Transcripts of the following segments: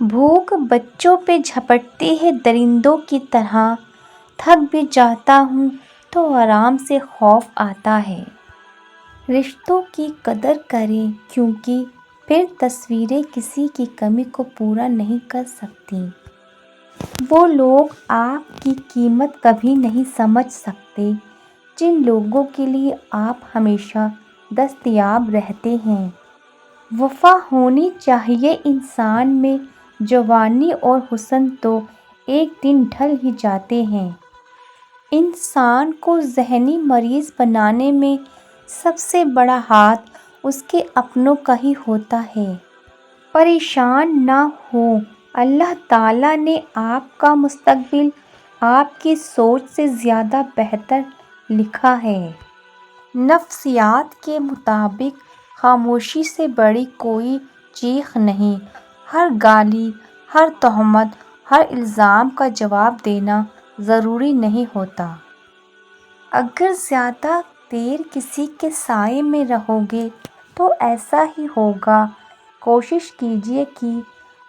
بھوک بچوں پہ جھپٹتی ہے درندوں کی طرح، تھک بھی جاتا ہوں تو آرام سے خوف آتا ہے۔ رشتوں کی قدر کریں کیونکہ پھر تصویریں کسی کی کمی کو پورا نہیں کر سکتیں۔ وہ لوگ آپ کی قیمت کبھی نہیں سمجھ سکتے جن لوگوں کے لیے آپ ہمیشہ دستیاب رہتے ہیں۔ وفا ہونی چاہیے انسان میں، جوانی اور حسن تو ایک دن ڈھل ہی جاتے ہیں۔ انسان کو ذہنی مریض بنانے میں سب سے بڑا ہاتھ اس کے اپنوں کا ہی ہوتا ہے۔ پریشان نہ ہوں، اللہ تعالیٰ نے آپ کا مستقبل آپ کی سوچ سے زیادہ بہتر لکھا ہے۔ نفسیات کے مطابق خاموشی سے بڑی کوئی چیخ نہیں۔ ہر گالی، ہر تہمت، ہر الزام کا جواب دینا ضروری نہیں ہوتا۔ اگر زیادہ دیر کسی کے سائے میں رہو گے تو ایسا ہی ہوگا۔ کوشش کیجیے کہ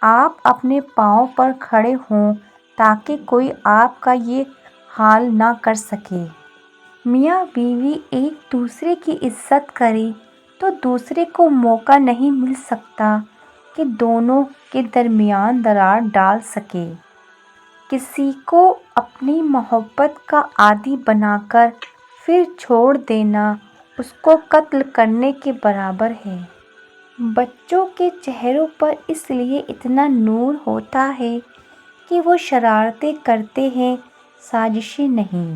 آپ اپنے پاؤں پر کھڑے ہوں تاکہ کوئی آپ کا یہ حال نہ کر سکے۔ میاں بیوی ایک دوسرے کی عزت کریں تو دوسرے کو موقع نہیں مل سکتا کہ دونوں کے درمیان درار ڈال سکے۔ کسی کو اپنی محبت کا عادی بنا کر پھر چھوڑ دینا اس کو قتل کرنے کے برابر ہے۔ بچوں کے چہروں پر اس لیے اتنا نور ہوتا ہے کہ وہ شرارتیں کرتے ہیں، سازشیں نہیں۔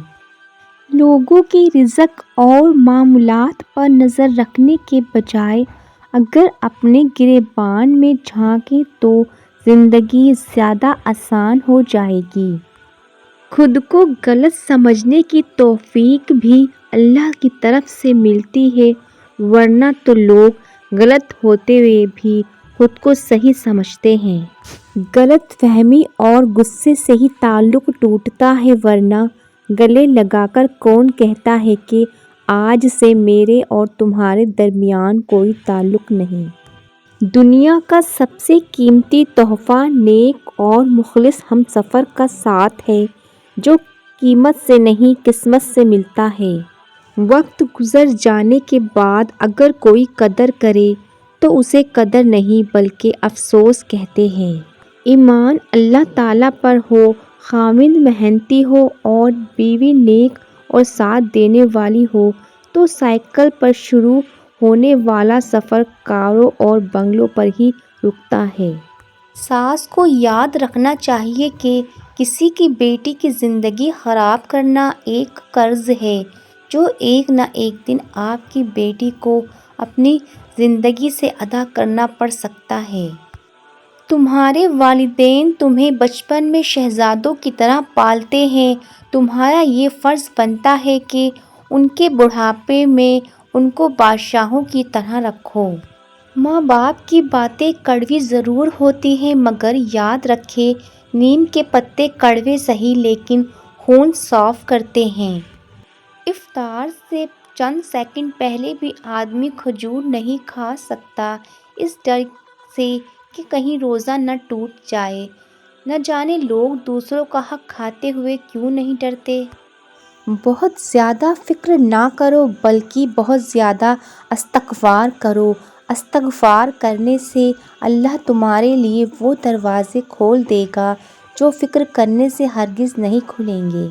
لوگوں کی رزق اور معاملات پر نظر رکھنے کے بجائے اگر اپنے گریبان میں جھانکیں تو زندگی زیادہ آسان ہو جائے گی۔ خود کو غلط سمجھنے کی توفیق بھی اللہ کی طرف سے ملتی ہے، ورنہ تو لوگ غلط ہوتے ہوئے بھی خود کو صحیح سمجھتے ہیں۔ غلط فہمی اور غصے سے ہی تعلق ٹوٹتا ہے، ورنہ گلے لگا کر کون کہتا ہے کہ آج سے میرے اور تمہارے درمیان کوئی تعلق نہیں۔ دنیا کا سب سے قیمتی تحفہ نیک اور مخلص ہمسفر کا ساتھ ہے جو قیمت سے نہیں قسمت سے ملتا ہے۔ وقت گزر جانے کے بعد اگر کوئی قدر کرے تو اسے قدر نہیں بلکہ افسوس کہتے ہیں۔ ایمان اللہ تعالیٰ پر ہو، خاوند محنتی ہو اور بیوی نیک اور ساتھ دینے والی ہو تو سائیکل پر شروع ہونے والا سفر کاروں اور بنگلوں پر ہی رکتا ہے۔ ساس کو یاد رکھنا چاہیے کہ کسی کی بیٹی کی زندگی خراب کرنا ایک قرض ہے جو ایک نہ ایک دن آپ کی بیٹی کو اپنی زندگی سے ادا کرنا پڑ سکتا ہے۔ تمہارے والدین تمہیں بچپن میں شہزادوں کی طرح پالتے ہیں، تمہارا یہ فرض بنتا ہے کہ ان کے بڑھاپے میں ان کو بادشاہوں کی طرح رکھو۔ ماں باپ کی باتیں کڑوی ضرور ہوتی ہیں مگر یاد رکھیں نیم کے پتے کڑوے سہی لیکن خون صاف کرتے ہیں۔ افطار سے چند سیکنڈ پہلے بھی آدمی کھجور نہیں کھا سکتا اس ڈر سے کہ کہیں روزہ نہ ٹوٹ جائے۔ نہ جانے لوگ دوسروں کا حق کھاتے ہوئے کیوں نہیں ڈرتے۔ بہت زیادہ فکر نہ کرو بلکہ بہت زیادہ استغفار کرو۔ استغفار کرنے سے اللہ تمہارے لیے وہ دروازے کھول دے گا جو فکر کرنے سے ہرگز نہیں کھلیں گے۔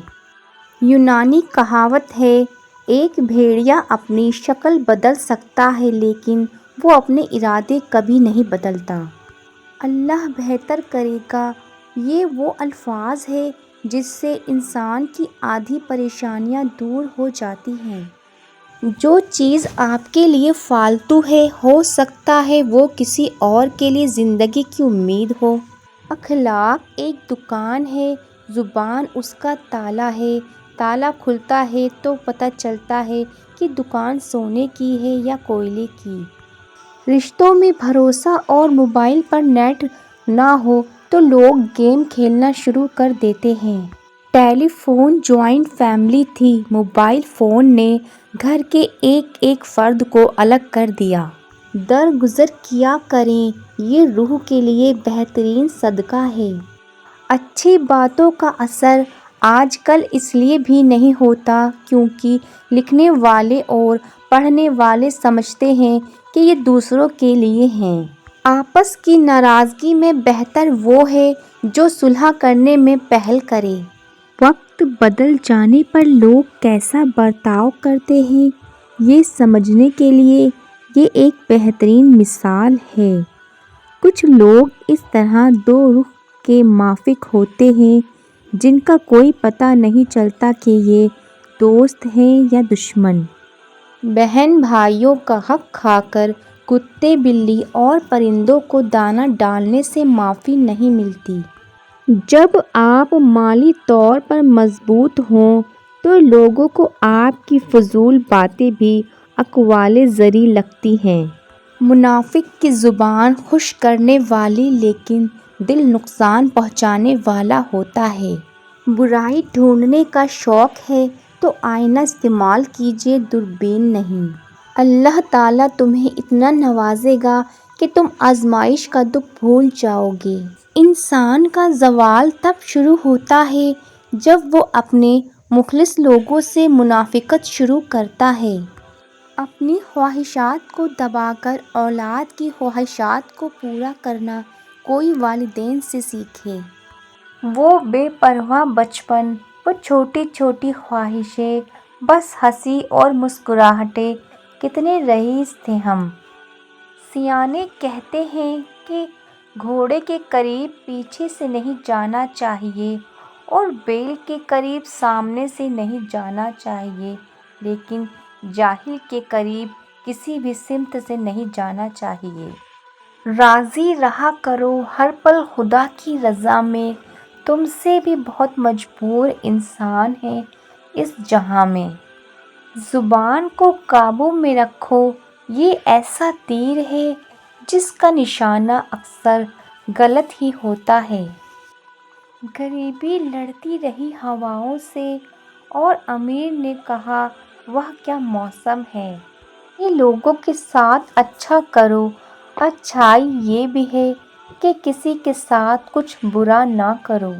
یونانی کہاوت ہے، ایک بھیڑیا اپنی شکل بدل سکتا ہے لیکن وہ اپنے ارادے کبھی نہیں بدلتا۔ اللہ بہتر کرے گا، یہ وہ الفاظ ہیں جس سے انسان کی آدھی پریشانیاں دور ہو جاتی ہیں۔ جو چیز آپ کے لیے فالتو ہے ہو سکتا ہے وہ کسی اور کے لیے زندگی کی امید ہو۔ اخلاق ایک دکان ہے، زبان اس کا تالا ہے۔ تالا کھلتا ہے تو پتہ چلتا ہے کہ دکان سونے کی ہے یا کوئلے کی۔ رشتوں میں بھروسہ اور موبائل پر نیٹ نہ ہو تو لوگ گیم کھیلنا شروع کر دیتے ہیں۔ ٹیلی فون جوائنٹ فیملی تھی، موبائل فون نے گھر کے ایک ایک فرد کو الگ کر دیا۔ درگزر کیا کریں، یہ روح کے لیے بہترین صدقہ ہے۔ اچھی باتوں کا اثر آج کل اس لیے بھی نہیں ہوتا کیونکہ لکھنے والے اور پڑھنے والے سمجھتے ہیں کہ یہ دوسروں کے لیے ہیں۔ آپس کی ناراضگی میں بہتر وہ ہے جو صلح کرنے میں پہل کرے۔ وقت بدل جانے پر لوگ کیسا برتاؤ کرتے ہیں، یہ سمجھنے کے لیے یہ ایک بہترین مثال ہے۔ کچھ لوگ اس طرح دو رخ کے مافک ہوتے ہیں جن کا کوئی پتہ نہیں چلتا کہ یہ دوست ہیں یا دشمن۔ بہن بھائیوں کا حق کھا کر کتے، بلی اور پرندوں کو دانہ ڈالنے سے معافی نہیں ملتی۔ جب آپ مالی طور پر مضبوط ہوں تو لوگوں کو آپ کی فضول باتیں بھی اقوال زری لگتی ہیں۔ منافق کی زبان خوش کرنے والی لیکن دل نقصان پہنچانے والا ہوتا ہے۔ برائی ڈھونڈنے کا شوق ہے تو آئینہ استعمال کیجیے، دوربین نہیں۔ اللہ تعالیٰ تمہیں اتنا نوازے گا کہ تم آزمائش کا دکھ بھول جاؤ گے۔ انسان کا زوال تب شروع ہوتا ہے جب وہ اپنے مخلص لوگوں سے منافقت شروع کرتا ہے۔ اپنی خواہشات کو دبا کر اولاد کی خواہشات کو پورا کرنا کوئی والدین سے سیکھے۔ وہ بے پرواہ بچپن، وہ چھوٹی چھوٹی خواہشیں، بس ہنسی اور مسکراہٹیں، کتنے رئیس تھے ہم۔ سیانے کہتے ہیں کہ گھوڑے کے قریب پیچھے سے نہیں جانا چاہیے اور بیل کے قریب سامنے سے نہیں جانا چاہیے، لیکن جاہل کے قریب کسی بھی سمت سے نہیں جانا چاہیے۔ راضی رہا کرو ہر پل خدا کی رضا میں، تم سے بھی بہت مجبور انسان ہیں اس جہاں میں۔ زبان کو قابو میں رکھو، یہ ایسا تیر ہے جس کا نشانہ اکثر غلط ہی ہوتا ہے۔ غریبی لڑتی رہی ہواؤں سے اور امیر نے کہا وہ کیا موسم ہے۔ یہ لوگوں کے ساتھ اچھا کرو، اچھائی یہ بھی ہے کہ کسی کے ساتھ کچھ برا نہ کرو۔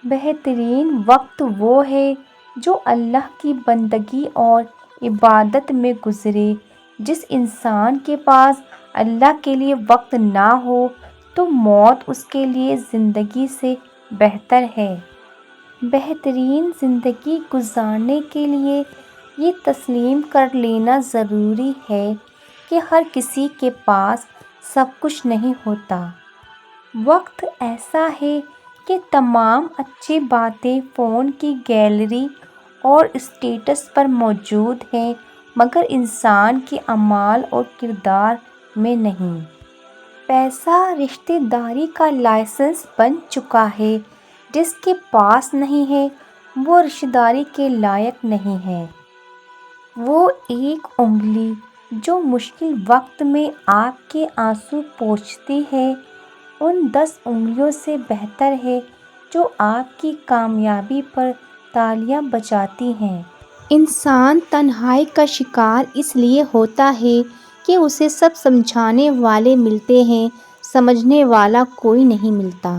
بہترین وقت وہ ہے جو اللہ کی بندگی اور عبادت میں گزرے۔ جس انسان کے پاس اللہ کے لیے وقت نہ ہو تو موت اس کے لیے زندگی سے بہتر ہے۔ بہترین زندگی گزارنے کے لیے یہ تسلیم کر لینا ضروری ہے کہ ہر کسی کے پاس سب کچھ نہیں ہوتا۔ وقت ایسا ہے کہ تمام اچھی باتیں فون کی گیلری اور اسٹیٹس پر موجود ہیں مگر انسان کے اعمال اور کردار میں نہیں۔ پیسہ رشتہ داری کا لائسنس بن چکا ہے، جس کے پاس نہیں ہے وہ رشتہ داری کے لائق نہیں ہے۔ وہ ایک انگلی جو مشکل وقت میں آپ کے آنسو پوچھتی ہے ان 10 انگلیوں سے بہتر ہے جو آپ کی کامیابی پر تالیاں بجاتی ہیں۔ انسان تنہائی کا شکار اس لیے ہوتا ہے کہ اسے سب سمجھانے والے ملتے ہیں، سمجھنے والا کوئی نہیں ملتا۔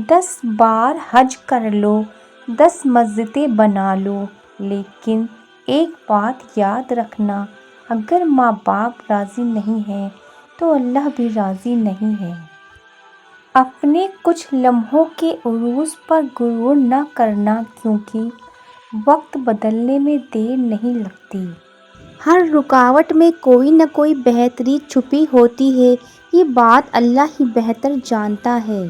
10 بار حج کر لو، 10 مسجدیں بنا لو، لیکن ایک بات یاد رکھنا، اگر ماں باپ راضی نہیں ہیں تو اللہ بھی راضی نہیں ہے۔ اپنے کچھ لمحوں کے عروج پر غرور نہ کرنا کیونکہ وقت بدلنے میں دیر نہیں لگتی۔ ہر رکاوٹ میں کوئی نہ کوئی بہتری چھپی ہوتی ہے، یہ بات اللہ ہی بہتر جانتا ہے۔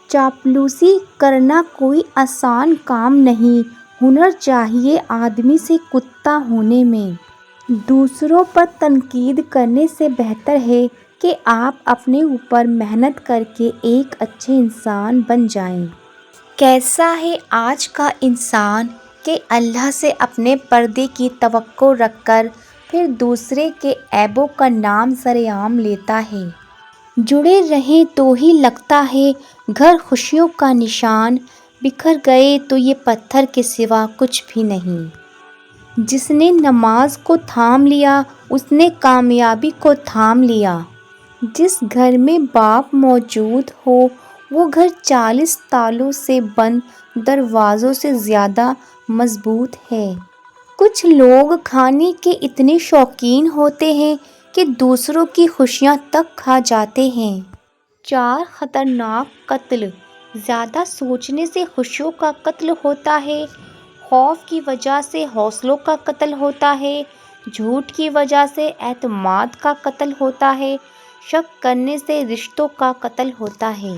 چاپلوسی کرنا کوئی آسان کام نہیں، ہنر چاہیے آدمی سے کتا ہونے میں۔ دوسروں پر تنقید کرنے سے بہتر ہے کہ آپ اپنے اوپر محنت کر کے ایک اچھے انسان بن جائیں۔ کیسا ہے آج کا انسان کہ اللہ سے اپنے پردے کی توقع رکھ کر پھر دوسرے کے عیبوں کا نام سرعام لیتا ہے۔ جڑے رہیں تو ہی لگتا ہے گھر خوشیوں کا نشان، بکھر گئے تو یہ پتھر کے سوا کچھ بھی نہیں۔ جس نے نماز کو تھام لیا اس نے کامیابی کو تھام لیا۔ جس گھر میں باپ موجود ہو وہ گھر 40 تالوں سے بند دروازوں سے زیادہ مضبوط ہے۔ کچھ لوگ کھانے کے اتنے شوقین ہوتے ہیں کہ دوسروں کی خوشیاں تک کھا جاتے ہیں۔ 4 خطرناک قتل۔ زیادہ سوچنے سے خوشیوں کا قتل ہوتا ہے، خوف کی وجہ سے حوصلوں کا قتل ہوتا ہے، جھوٹ کی وجہ سے اعتماد کا قتل ہوتا ہے، شک کرنے سے رشتوں کا قتل ہوتا ہے۔